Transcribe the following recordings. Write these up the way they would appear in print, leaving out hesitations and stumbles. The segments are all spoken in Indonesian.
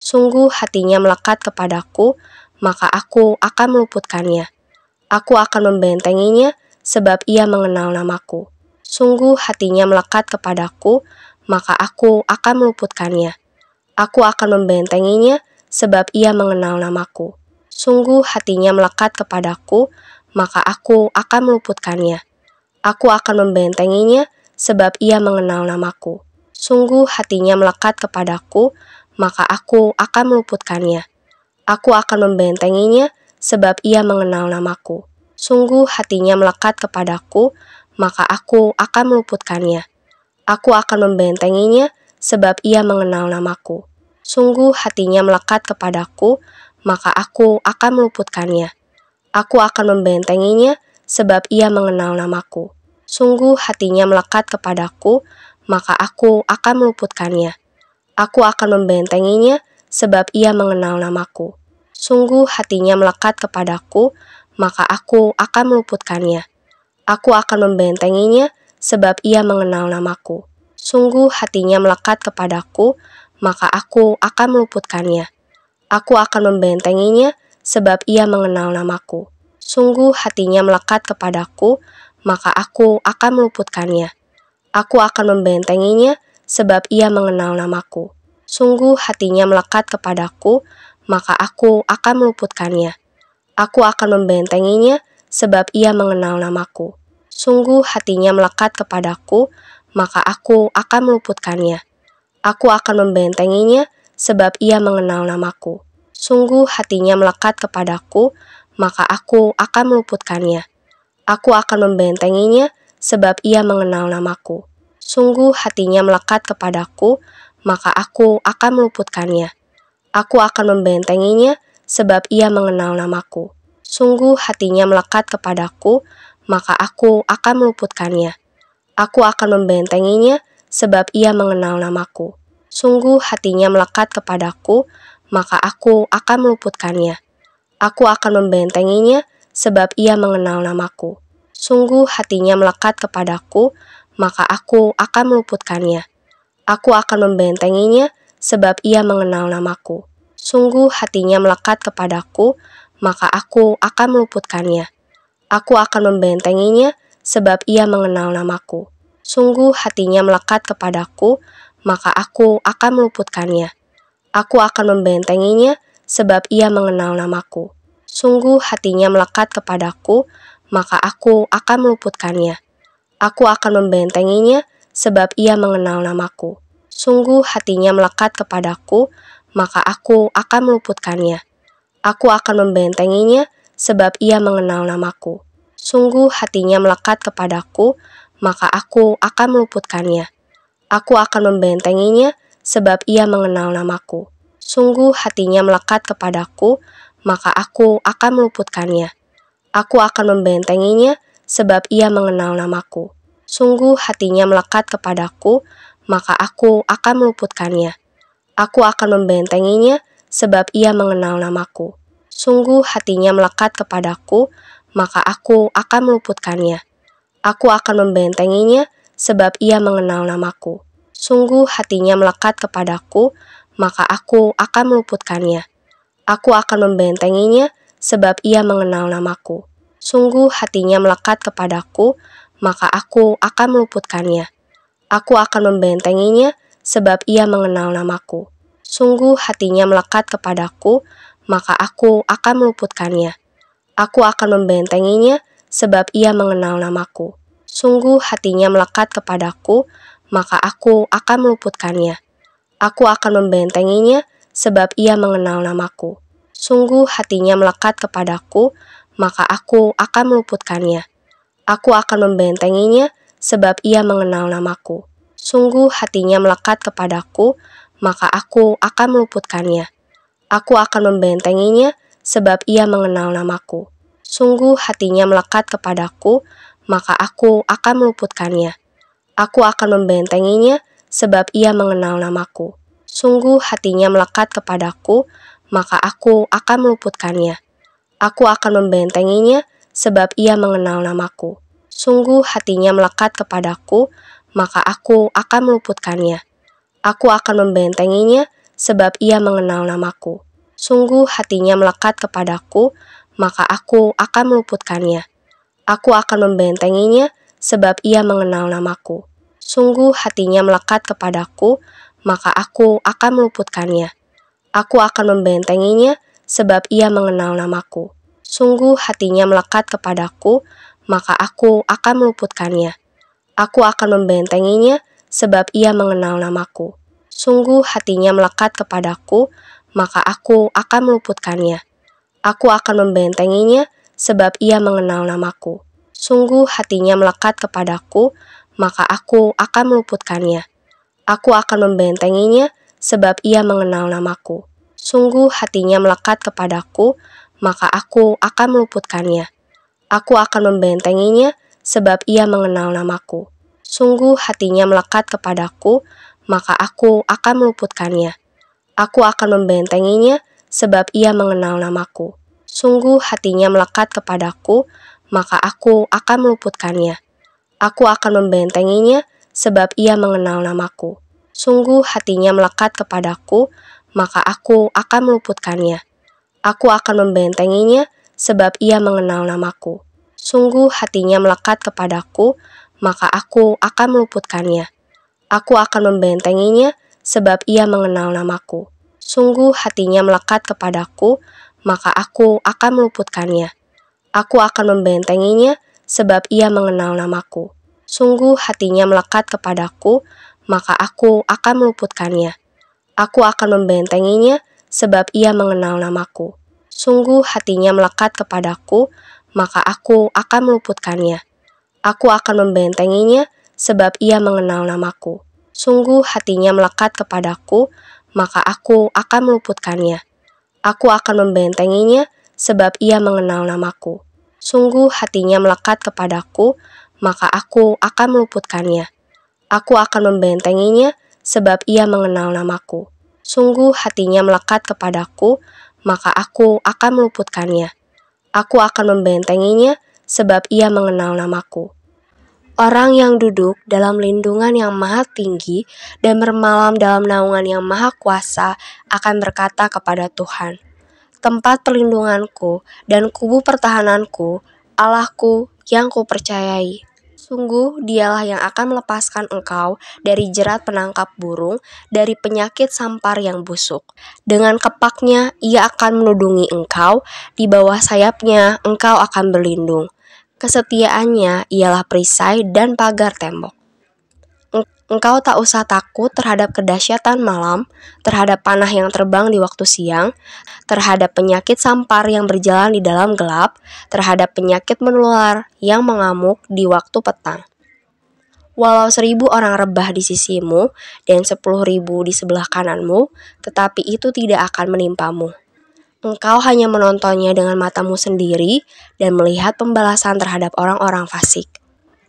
Sungguh hatinya melekat kepadaku, maka aku akan meluputkannya. Aku akan membentenginya, sebab ia mengenal namaku. Sungguh hatinya melekat kepadaku, maka aku akan meluputkannya. Aku akan membentenginya, sebab ia mengenal namaku. Sungguh hatinya melekat kepadaku, maka aku akan meluputkannya. Aku akan membentenginya, sebab ia mengenal namaku. Sungguh hatinya melekat kepadaku, maka aku akan meluputkannya. Aku akan membentenginya, sebab ia mengenal namaku. Sungguh hatinya melekat kepadaku, maka aku akan meluputkannya. Aku akan membentenginya, sebab ia mengenal namaku. Sungguh hatinya melekat kepadaku, maka aku akan meluputkannya. Aku akan membentenginya, sebab ia mengenal namaku. Sungguh hatinya melekat kepadaku, maka aku akan meluputkannya. Aku akan membentenginya, sebab ia mengenal namaku. Sungguh hatinya melekat kepadaku, maka aku akan meluputkannya. Aku akan membentenginya, sebab ia mengenal namaku. Sungguh hatinya melekat kepadaku, maka aku akan meluputkannya. Aku akan membentenginya, sebab ia mengenal namaku. Sungguh hatinya melekat kepadaku, maka aku akan meluputkannya. Aku akan membentenginya, sebab ia mengenal namaku. Sungguh hatinya melekat kepadaku, maka aku akan meluputkannya. Aku akan membentenginya, sebab ia mengenal namaku. Sungguh hatinya melekat kepadaku, maka aku akan meluputkannya. Aku akan membentenginya, sebab ia mengenal namaku. Sungguh hatinya melekat kepadaku, maka aku akan meluputkannya. Aku akan membentenginya, sebab ia mengenal namaku. Sungguh hatinya melekat kepadaku, maka aku akan meluputkannya. Aku akan membentenginya, sebab ia mengenal namaku. Sungguh hatinya melekat kepadaku, maka aku akan meluputkannya. Aku akan membentenginya, sebab ia mengenal namaku. Sungguh hatinya melekat kepadaku, maka aku akan meluputkannya. Aku akan membentenginya, sebab ia mengenal namaku. Sungguh hatinya melekat kepadaku, maka aku akan meluputkannya. Aku akan membentenginya, sebab ia mengenal namaku. Sungguh hatinya melekat kepadaku, maka aku akan meluputkannya. Aku akan membentenginya, sebab ia mengenal namaku. Sungguh hatinya melekat kepadaku, maka aku akan meluputkannya. Aku akan membentenginya, sebab ia mengenal namaku. Sungguh hatinya melekat kepadaku, maka aku akan meluputkannya. Aku akan membentenginya, sebab ia mengenal namaku. Sungguh hatinya melekat kepadaku, maka aku akan meluputkannya. Aku akan membentenginya, sebab ia mengenal namaku. Sungguh hatinya melekat kepadaku, maka aku akan meluputkannya. Aku akan membentenginya, sebab ia mengenal namaku. Sungguh hatinya melekat kepadaku, maka aku akan meluputkannya. Aku akan membentenginya, sebab ia mengenal namaku. Sungguh hatinya melekat kepadaku, maka aku akan meluputkannya. Aku akan membentenginya, sebab ia mengenal namaku. Sungguh hatinya melekat kepadaku, maka aku akan meluputkannya. Aku akan membentenginya, sebab ia mengenal namaku. Sungguh hatinya melekat kepadaku, maka aku akan meluputkannya. Aku akan membentenginya, sebab ia mengenal namaku. Sungguh hatinya melekat kepadaku, maka aku akan meluputkannya. Aku akan membentenginya, sebab ia mengenal namaku. Sungguh hatinya melekat kepadaku, maka aku akan meluputkannya. Aku akan membentenginya, sebab ia mengenal namaku. Sungguh hatinya melekat kepadaku, maka aku akan meluputkannya. Aku akan membentenginya, sebab ia mengenal namaku. Sungguh hatinya melekat kepadaku, maka aku akan meluputkannya. Aku akan membentenginya, sebab ia mengenal namaku. Sungguh hatinya melekat kepadaku, maka aku akan meluputkannya. Aku akan membentenginya, sebab ia mengenal namaku. Sungguh hatinya melekat kepadaku, maka aku akan meluputkannya. Aku akan membentenginya, sebab ia mengenal namaku. Sungguh hatinya melekat kepadaku, maka aku akan meluputkannya. Aku akan membentenginya, sebab ia mengenal namaku. Sungguh hatinya melekat kepadaku, maka aku akan meluputkannya. Aku akan membentenginya, sebab ia mengenal namaku. Sungguh hatinya melekat kepadaku, maka aku akan meluputkannya. Aku akan membentenginya, sebab ia mengenal namaku. Sungguh hatinya melekat kepadaku, maka aku akan meluputkannya. Aku akan membentenginya, sebab ia mengenal namaku. Sungguh hatinya melekat kepadaku, maka aku akan meluputkannya. Aku akan membentenginya, sebab ia mengenal namaku. Sungguh hatinya melekat kepadaku, maka aku akan meluputkannya. Aku akan membentenginya, sebab ia mengenal namaku. Sungguh hatinya melekat kepadaku, maka aku akan meluputkannya. Aku akan membentenginya, sebab ia mengenal namaku. Sungguh hatinya melekat kepadaku, maka aku akan meluputkannya. Aku akan membentenginya, sebab ia mengenal namaku. Sungguh hatinya melekat kepadaku, maka aku akan meluputkannya. Aku akan membentenginya, sebab ia mengenal namaku. Sungguh hatinya melekat kepadaku, maka aku akan meluputkannya. Aku akan membentenginya, sebab ia mengenal namaku. Sungguh hatinya melekat kepadaku, maka aku akan meluputkannya. Aku akan membentenginya, sebab ia mengenal namaku. Sungguh hatinya melekat kepadaku, maka aku akan meluputkannya. Aku akan membentenginya, sebab ia mengenal namaku. Sungguh hatinya melekat kepadaku, maka aku akan meluputkannya. Aku akan membentenginya, sebab ia mengenal namaku. Sungguh hatinya melekat kepadaku, maka aku akan meluputkannya. Aku akan membentenginya, sebab ia mengenal namaku. Sungguh hatinya melekat kepadaku, maka aku akan meluputkannya. Aku akan membentenginya, sebab ia mengenal namaku. Sungguh hatinya melekat kepadaku, maka aku akan meluputkannya. Aku akan membentenginya, sebab ia mengenal namaku. Sungguh hatinya melekat kepadaku, maka aku akan meluputkannya. Aku akan membentenginya, sebab ia mengenal namaku. Sungguh hatinya melekat kepadaku, maka aku akan meluputkannya. Aku akan membentenginya, sebab ia mengenal namaku. Orang yang duduk dalam lindungan yang maha tinggi dan bermalam dalam naungan yang maha kuasa akan berkata kepada Tuhan, tempat perlindunganku dan kubu pertahananku, Allahku yang kupercayai. Sungguh dialah yang akan melepaskan engkau dari jerat penangkap burung, dari penyakit sampar yang busuk. Dengan kepaknya ia akan menudungi engkau, di bawah sayapnya engkau akan berlindung. Kesetiaannya ialah perisai dan pagar tembok. Engkau tak usah takut terhadap kedahsyatan malam, terhadap panah yang terbang di waktu siang, terhadap penyakit sampar yang berjalan di dalam gelap, terhadap penyakit menular yang mengamuk di waktu petang. Walau 1.000 orang rebah di sisimu dan 10.000 di sebelah kananmu, tetapi itu tidak akan menimpamu. Engkau hanya menontonnya dengan matamu sendiri dan melihat pembalasan terhadap orang-orang fasik.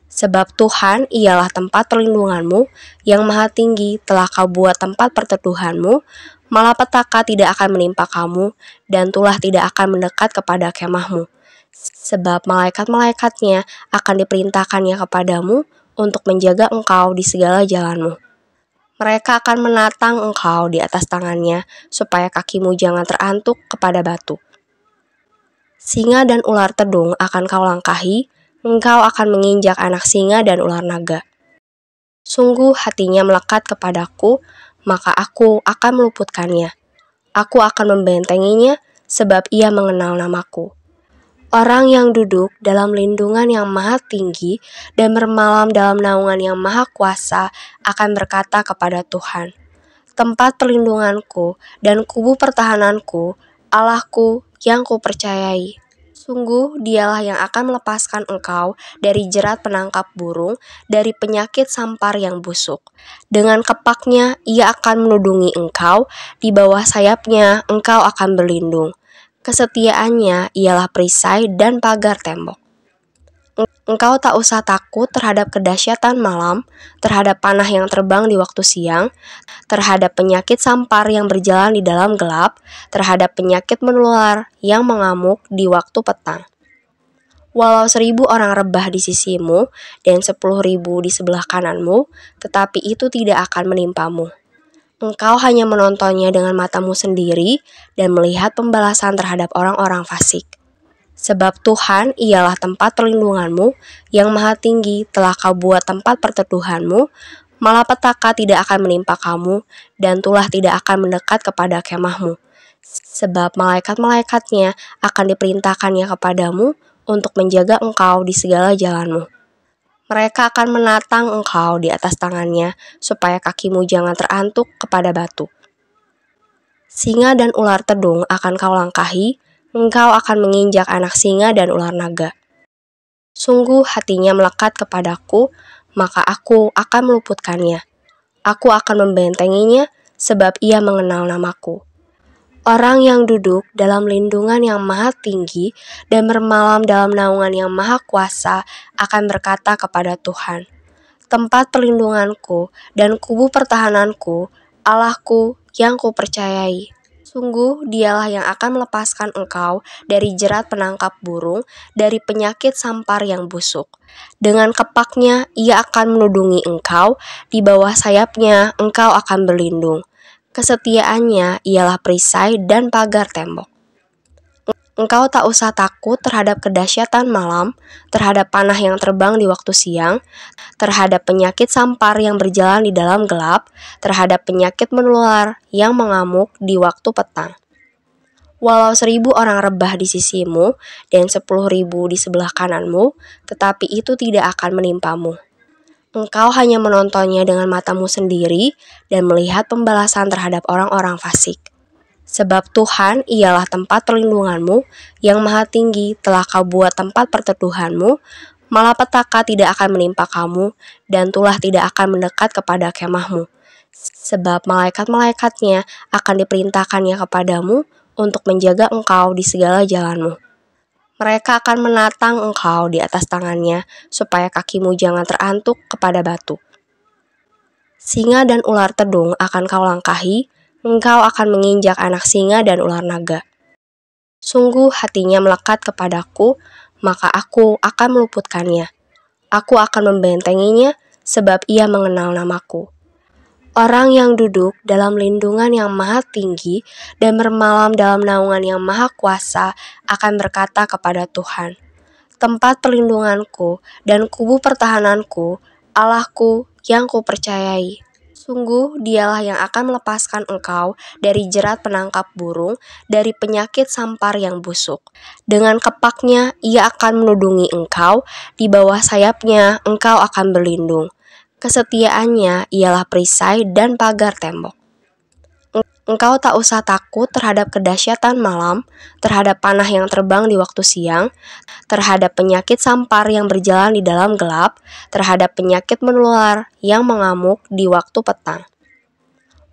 Sebab Tuhan ialah tempat perlindunganmu, yang maha tinggi telah kau buat tempat perteduhanmu, malapetaka tidak akan menimpa kamu, dan tulah tidak akan mendekat kepada kemahmu. Sebab malaikat-malaikatnya akan diperintahkannya kepadamu untuk menjaga engkau di segala jalanmu. Mereka akan menatang engkau di atas tangannya, supaya kakimu jangan terantuk kepada batu. Singa dan ular tedung akan kau langkahi, engkau akan menginjak anak singa dan ular naga. Sungguh hatinya melekat kepadaku, maka aku akan meluputkannya. Aku akan membentenginya, sebab ia mengenal namaku. Orang yang duduk dalam lindungan yang maha tinggi dan bermalam dalam naungan yang maha kuasa akan berkata kepada Tuhan, tempat perlindunganku dan kubu pertahananku, Allahku yang kupercayai. Sungguh dialah yang akan melepaskan engkau dari jerat penangkap burung, dari penyakit sampar yang busuk. Dengan kepaknya ia akan menudungi engkau, di bawah sayapnya engkau akan berlindung. Kesetiaannya ialah perisai dan pagar tembok. Engkau tak usah takut terhadap kedahsyatan malam, terhadap panah yang terbang di waktu siang, terhadap penyakit sampar yang berjalan di dalam gelap, terhadap penyakit menular yang mengamuk di waktu petang. Walau 1.000 orang rebah di sisimu dan 10.000 di sebelah kananmu, tetapi itu tidak akan menimpamu. Engkau hanya menontonnya dengan matamu sendiri dan melihat pembalasan terhadap orang-orang fasik. Sebab Tuhan ialah tempat perlindunganmu, yang maha tinggi telah kau buat tempat perteduhanmu, malapetaka tidak akan menimpa kamu, dan tulah tidak akan mendekat kepada kemahmu. Sebab malaikat-malaikatnya akan diperintahkannya kepadamu untuk menjaga engkau di segala jalanmu. Mereka akan menatang engkau di atas tangannya, supaya kakimu jangan terantuk kepada batu. Singa dan ular tedung akan kau langkahi, engkau akan menginjak anak singa dan ular naga. Sungguh hatinya melekat kepadaku, maka aku akan meluputkannya. Aku akan membentenginya, sebab ia mengenal namaku. Orang yang duduk dalam lindungan yang maha tinggi dan bermalam dalam naungan yang maha kuasa akan berkata kepada Tuhan, tempat perlindunganku dan kubu pertahananku, Allahku yang kupercayai. Sungguh dialah yang akan melepaskan engkau dari jerat penangkap burung, dari penyakit sampar yang busuk. Dengan kepaknya ia akan menudungi engkau, di bawah sayapnya engkau akan berlindung. Kesetiaannya ialah perisai dan pagar tembok. Engkau tak usah takut terhadap kedahsyatan malam, terhadap panah yang terbang di waktu siang, terhadap penyakit sampar yang berjalan di dalam gelap, terhadap penyakit menular yang mengamuk di waktu petang. Walau 1.000 orang rebah di sisimu dan 10.000 di sebelah kananmu, tetapi itu tidak akan menimpamu. Engkau hanya menontonnya dengan matamu sendiri dan melihat pembalasan terhadap orang-orang fasik. Sebab Tuhan ialah tempat perlindunganmu, yang maha tinggi telah kau buat tempat perteduhanmu, malapetaka tidak akan menimpa kamu, dan tulah tidak akan mendekat kepada kemahmu. Sebab malaikat-malaikatnya akan diperintahkannya kepadamu untuk menjaga engkau di segala jalanmu. Mereka akan menatang engkau di atas tangannya, supaya kakimu jangan terantuk kepada batu. Singa dan ular tedung akan kau langkahi, engkau akan menginjak anak singa dan ular naga. Sungguh hatinya melekat kepadaku, maka aku akan meluputkannya. Aku akan membentenginya, sebab ia mengenal namaku. Orang yang duduk dalam lindungan yang maha tinggi dan bermalam dalam naungan yang maha kuasa akan berkata kepada Tuhan, tempat perlindunganku dan kubu pertahananku, Allahku yang kupercayai. Sungguh dialah yang akan melepaskan engkau dari jerat penangkap burung, dari penyakit sampar yang busuk. Dengan kepaknya ia akan menudungi engkau, di bawah sayapnya engkau akan berlindung. Kesetiaannya ialah perisai dan pagar tembok. Engkau tak usah takut terhadap kedahsyatan malam, terhadap panah yang terbang di waktu siang, terhadap penyakit sampar yang berjalan di dalam gelap, terhadap penyakit menular yang mengamuk di waktu petang.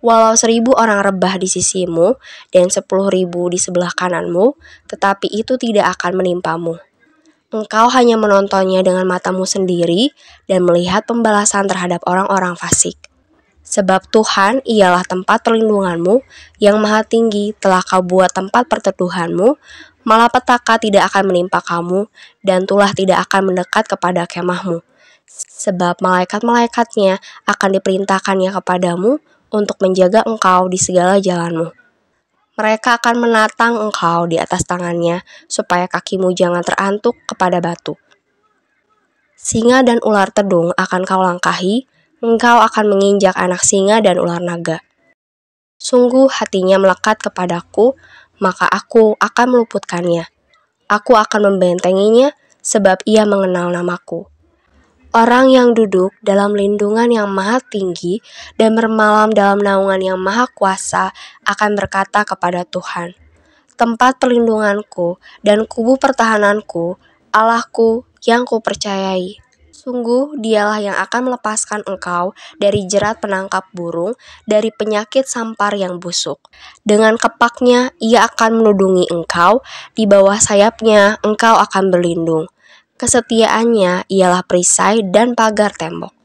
Walau 1.000 orang rebah di sisimu dan 10.000 di sebelah kananmu, tetapi itu tidak akan menimpamu. Engkau hanya menontonnya dengan matamu sendiri dan melihat pembalasan terhadap orang-orang fasik. Sebab Tuhan ialah tempat perlindunganmu, yang maha tinggi telah kau buat tempat perteduhanmu, malapetaka tidak akan menimpa kamu, dan tulah tidak akan mendekat kepada kemahmu. Sebab malaikat-malaikatnya akan diperintahkannya kepadamu untuk menjaga engkau di segala jalanmu. Mereka akan menatang engkau di atas tangannya, supaya kakimu jangan terantuk kepada batu. Singa dan ular tedung akan kau langkahi, engkau akan menginjak anak singa dan ular naga. Sungguh hatinya melekat kepadaku, maka aku akan meluputkannya. Aku akan membentenginya, sebab ia mengenal namaku. Orang yang duduk dalam lindungan yang maha tinggi dan bermalam dalam naungan yang maha kuasa akan berkata kepada Tuhan, tempat perlindunganku dan kubu pertahananku, Allahku yang kupercayai. Sungguh dialah yang akan melepaskan engkau dari jerat penangkap burung, dari penyakit sampar yang busuk. Dengan kepaknya ia akan menudungi engkau, di bawah sayapnya engkau akan berlindung. Kesetiaannya ialah perisai dan pagar tembok.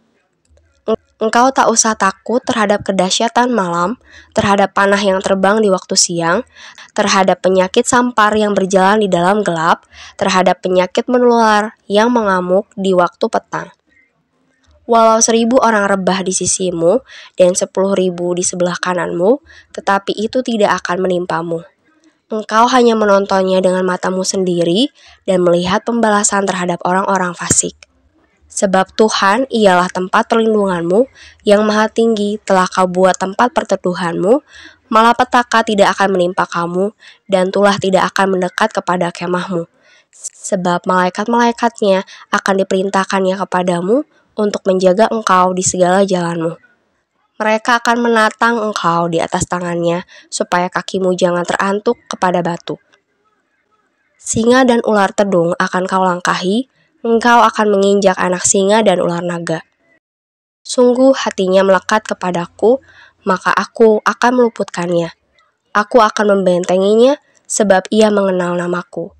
Engkau tak usah takut terhadap kedahsyatan malam, terhadap panah yang terbang di waktu siang, terhadap penyakit sampar yang berjalan di dalam gelap, terhadap penyakit menular yang mengamuk di waktu petang. Walau 1.000 orang rebah di sisimu dan 10.000 di sebelah kananmu, tetapi itu tidak akan menimpamu. Engkau hanya menontonnya dengan matamu sendiri dan melihat pembalasan terhadap orang-orang fasik. Sebab Tuhan ialah tempat perlindunganmu, yang maha tinggi telah kau buat tempat perteduhanmu, malapetaka tidak akan menimpa kamu, dan tulah tidak akan mendekat kepada kemahmu. Sebab malaikat-malaikatnya akan diperintahkannya kepadamu untuk menjaga engkau di segala jalanmu. Mereka akan menatang engkau di atas tangannya, supaya kakimu jangan terantuk kepada batu. Singa dan ular tedung akan kau langkahi, engkau akan menginjak anak singa dan ular naga. Sungguh hatinya melekat kepadaku, maka aku akan meluputkannya. Aku akan membentenginya, sebab ia mengenal namaku.